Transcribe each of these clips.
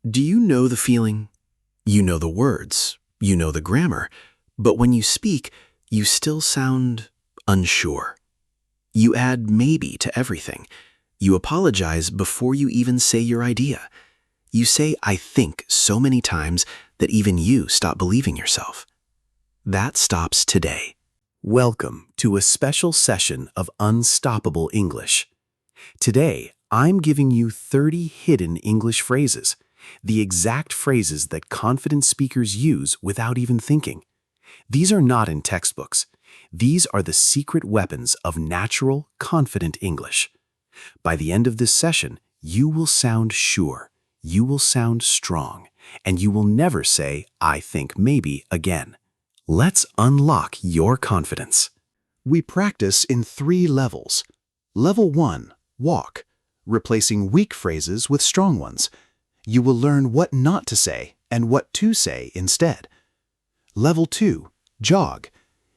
Do you know the feeling? You know the words, you know the grammar, but when you speak, you still sound unsure. You add maybe to everything. You apologize before you even say your idea. You say I think so many times that even you stop believing yourself. That stops today. Welcome to a special session of Unstoppable English. Today, I'm giving you 30 hidden English phrases, the exact phrases that confident speakers use without even thinking. These are not in textbooks. These are the secret weapons of natural, confident English. By the end of this session, you will sound sure, you will sound strong, and you will never say, I think maybe again. Let's unlock your confidence. We practice in 3 levels. Level 1, walk, replacing weak phrases with strong ones. You will learn what not to say and what to say instead. Level 2, jog,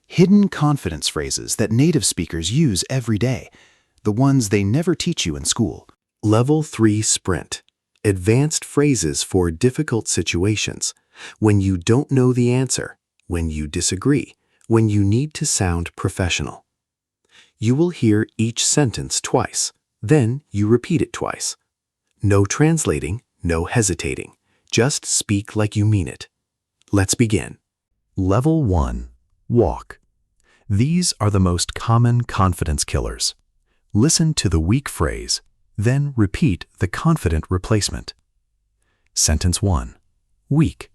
hidden confidence phrases that native speakers use every day, the ones they never teach you in school. Level 3, sprint, advanced phrases for difficult situations, when you don't know the answer, when you disagree, when you need to sound professional. You will hear each sentence twice, then you repeat it twice. No translating, no hesitating. Just speak like you mean it. Let's begin. Level 1, walk. These are the most common confidence killers. Listen to the weak phrase, then repeat the confident replacement. Sentence 1, weak.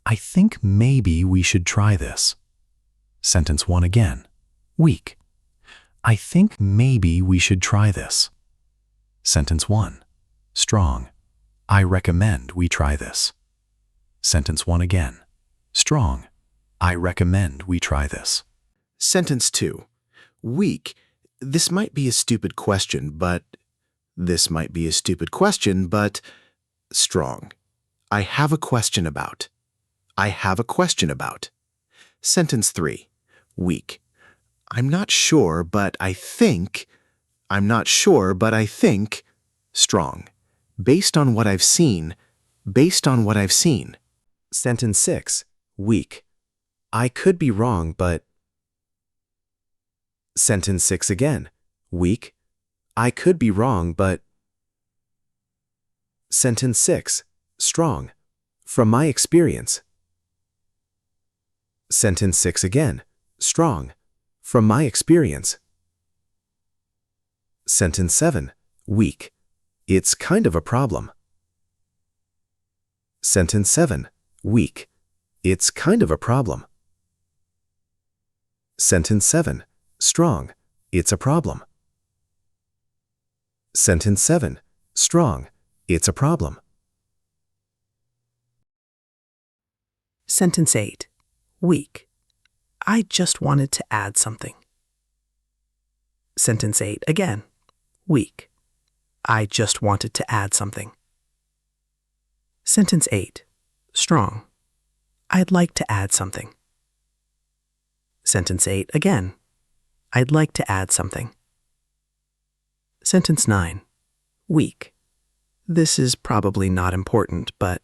I think maybe we should try this. Sentence 1 again, weak. I think maybe we should try this. Sentence 1, strong. I recommend we try this. Sentence 1 again, strong. I recommend we try this. Sentence 2, weak. This might be a stupid question, but... This might be a stupid question, but... Strong. I have a question about. I have a question about. Sentence 3, weak. I'm not sure, but I think... I'm not sure, but I think... Strong. Based on what I've seen. Based on what I've seen. Sentence 6, weak. I could be wrong, but... Sentence 6 again, weak. I could be wrong, but... Sentence 6, strong. From my experience. Sentence 6 again, strong. From my experience. Sentence 7, weak. It's kind of a problem. Sentence 7, weak. It's kind of a problem. Sentence 7, strong. It's a problem. Sentence 7, strong. It's a problem. Sentence 8, weak. I just wanted to add something. Sentence 8 again, weak. I just wanted to add something. Sentence 8, strong. I'd like to add something. Sentence 8 again, I'd like to add something. Sentence 9, weak. This is probably not important, but...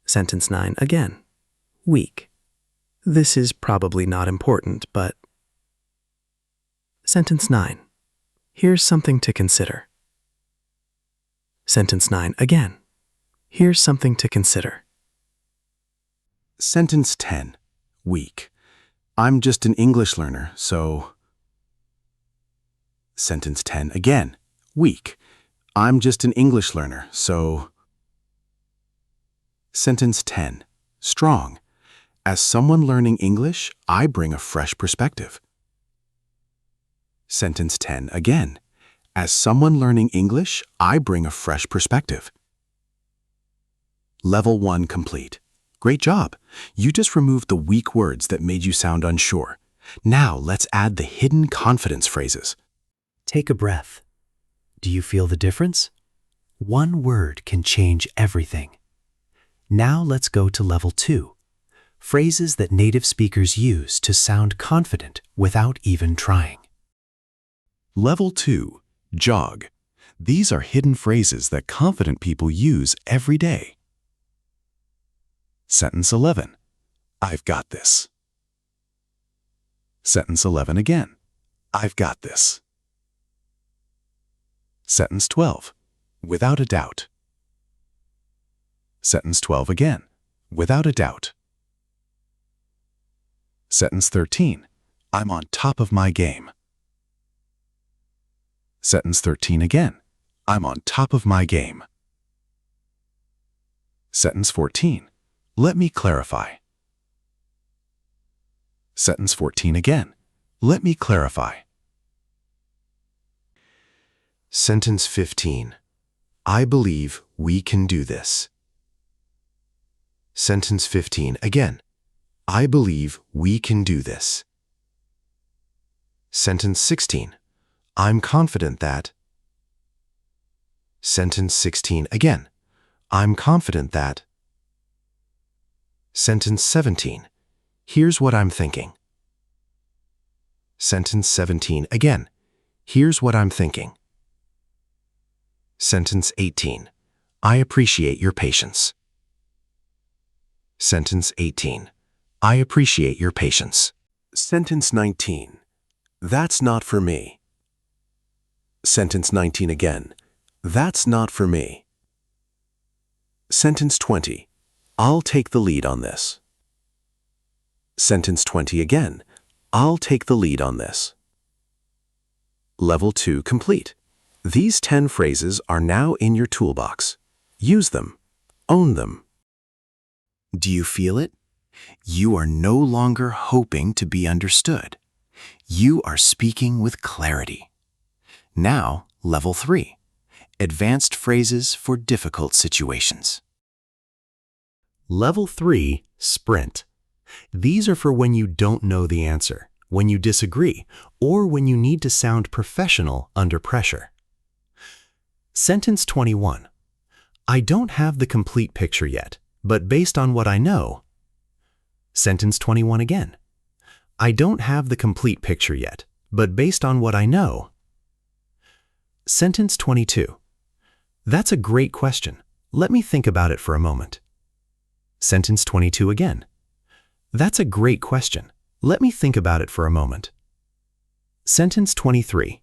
Sentence 9 again, weak. This is probably not important, but... Sentence 9, here's something to consider. Sentence 9 again, here's something to consider. Sentence 10, weak. I'm just an English learner, so... Sentence 10 again, weak. I'm just an English learner, so... Sentence 10, strong. As someone learning English, I bring a fresh perspective. Sentence 10 again. As someone learning English, I bring a fresh perspective. Level 1 complete. Great job. You just removed the weak words that made you sound unsure. Now let's add the hidden confidence phrases. Take a breath. Do you feel the difference? One word can change everything. Now let's go to level 2. Phrases that native speakers use to sound confident without even trying. Level 2, jog. These are hidden phrases that confident people use every day. Sentence 11. I've got this. Sentence 11 again. I've got this. Sentence 12. Without a doubt. Sentence 12 again. Without a doubt. Sentence 13. I'm on top of my game. Sentence 13 again. I'm on top of my game. Sentence 14. Let me clarify. Sentence 14 again. Let me clarify. Sentence 15. I believe we can do this. Sentence 15 again. I believe we can do this. Sentence 16. I'm confident that. Sentence 16 again. I'm confident that. Sentence 17. Here's what I'm thinking. Sentence 17 again. Here's what I'm thinking. Sentence 18. I appreciate your patience. Sentence 18. I appreciate your patience. Sentence 19. That's not for me. Sentence 19 again. That's not for me. Sentence 20. I'll take the lead on this. Sentence 20 again. I'll take the lead on this. Level 2 complete. These 10 phrases are now in your toolbox. Use them. Own them. Do you feel it? You are no longer hoping to be understood. You are speaking with clarity. Now, Level 3. Advanced phrases for difficult situations. Level 3, Sprint. These are for when you don't know the answer, when you disagree, or when you need to sound professional under pressure. Sentence 21. I don't have the complete picture yet, but based on what I know. Sentence 21 again. I don't have the complete picture yet, but based on what I know. Sentence 22. That's a great question. Let me think about it for a moment. Sentence 22 again. That's a great question. Let me think about it for a moment. Sentence 23.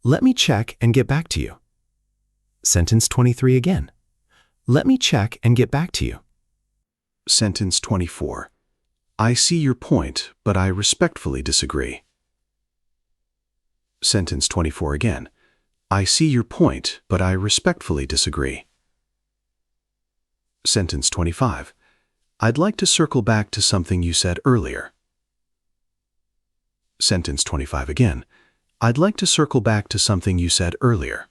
Let me check and get back to you. Sentence 23 again. Let me check and get back to you. Sentence 24. I see your point, but I respectfully disagree. Sentence 24 again. I see your point, but I respectfully disagree. Sentence 25. I'd like to circle back to something you said earlier. Sentence 25 again. I'd like to circle back to something you said earlier.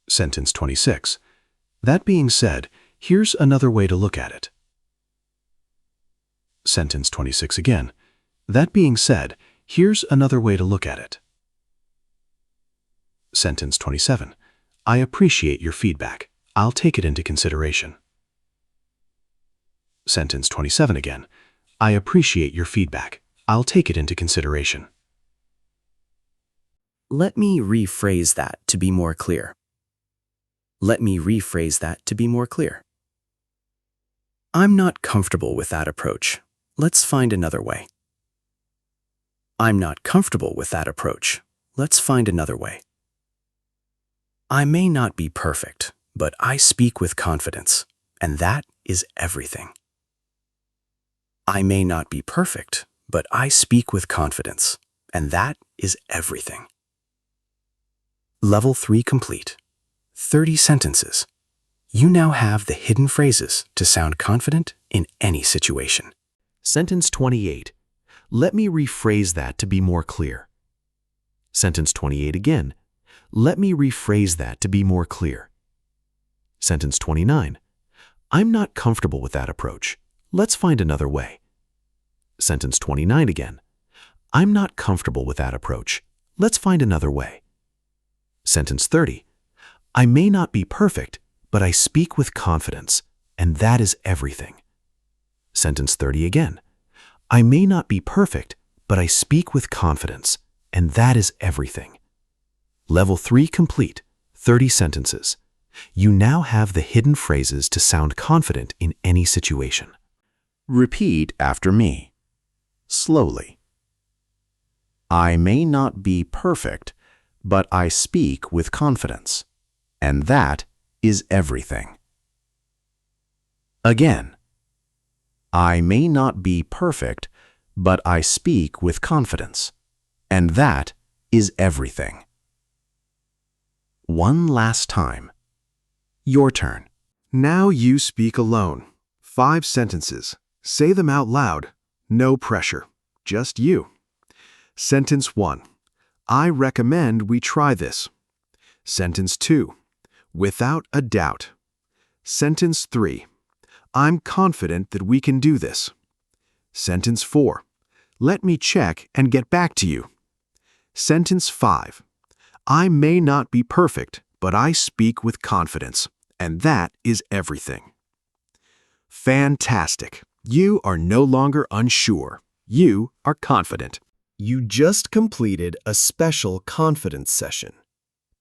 Sentence 26. That being said, here's another way to look at it. Sentence 26 again. That being said, here's another way to look at it. Sentence 27. I appreciate your feedback. I'll take it into consideration. Sentence 27 again. I appreciate your feedback. I'll take it into consideration. Let me rephrase that to be more clear. Let me rephrase that to be more clear. I'm not comfortable with that approach. Let's find another way. I'm not comfortable with that approach. Let's find another way. I may not be perfect, but I speak with confidence, and that is everything. I may not be perfect, but I speak with confidence, and that is everything. Level 3 complete. 30 sentences. You now have the hidden phrases to sound confident in any situation. Sentence 28. Let me rephrase that to be more clear. Sentence 28 again. Let me rephrase that to be more clear. Sentence 29. I'm not comfortable with that approach. Let's find another way. Sentence 29 again. I'm not comfortable with that approach. Let's find another way. Sentence 30. I may not be perfect, but I speak with confidence, and that is everything. Sentence 30 again. I may not be perfect, but I speak with confidence, and that is everything. Level 3 complete, 30 sentences. You now have the hidden phrases to sound confident in any situation. Repeat after me. Slowly. I may not be perfect, but I speak with confidence, and that is everything. Again. I may not be perfect, but I speak with confidence, and that is everything. One last time. Your turn. Now you speak alone. 5 sentences. Say them out loud. No pressure. Just you. Sentence 1. I recommend we try this. Sentence 2. Without a doubt. Sentence 3. I'm confident that we can do this. Sentence 4. Let me check and get back to you. Sentence 5. I may not be perfect, but I speak with confidence, and that is everything. Fantastic. You are no longer unsure. You are confident. You just completed a special confidence session.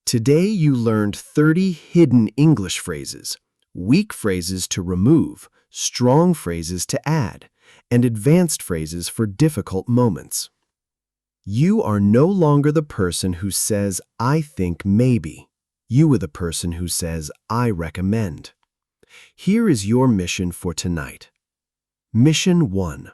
Today you learned 30 hidden English phrases, weak phrases to remove, strong phrases to add, and advanced phrases for difficult moments. You are no longer the person who says, I think maybe. You are the person who says, I recommend. Here is your mission for tonight. Mission 1.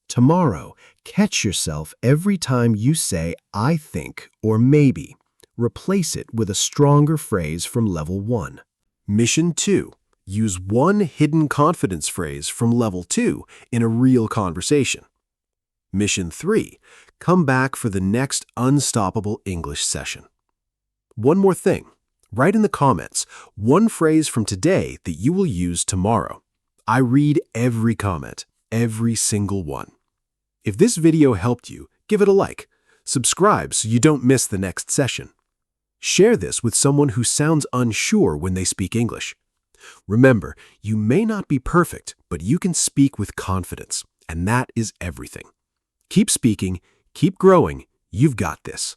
Tomorrow, catch yourself every time you say, I think or maybe. Replace it with a stronger phrase from level 1. Mission 2. Use one hidden confidence phrase from level 2 in a real conversation. Mission 3. Come back for the next unstoppable English session. One more thing. Write in the comments one phrase from today that you will use tomorrow. I read every comment, every single one. If this video helped you, give it a like. Subscribe so you don't miss the next session. Share this with someone who sounds unsure when they speak English. Remember, you may not be perfect, but you can speak with confidence, and that is everything. Keep speaking, keep growing, you've got this.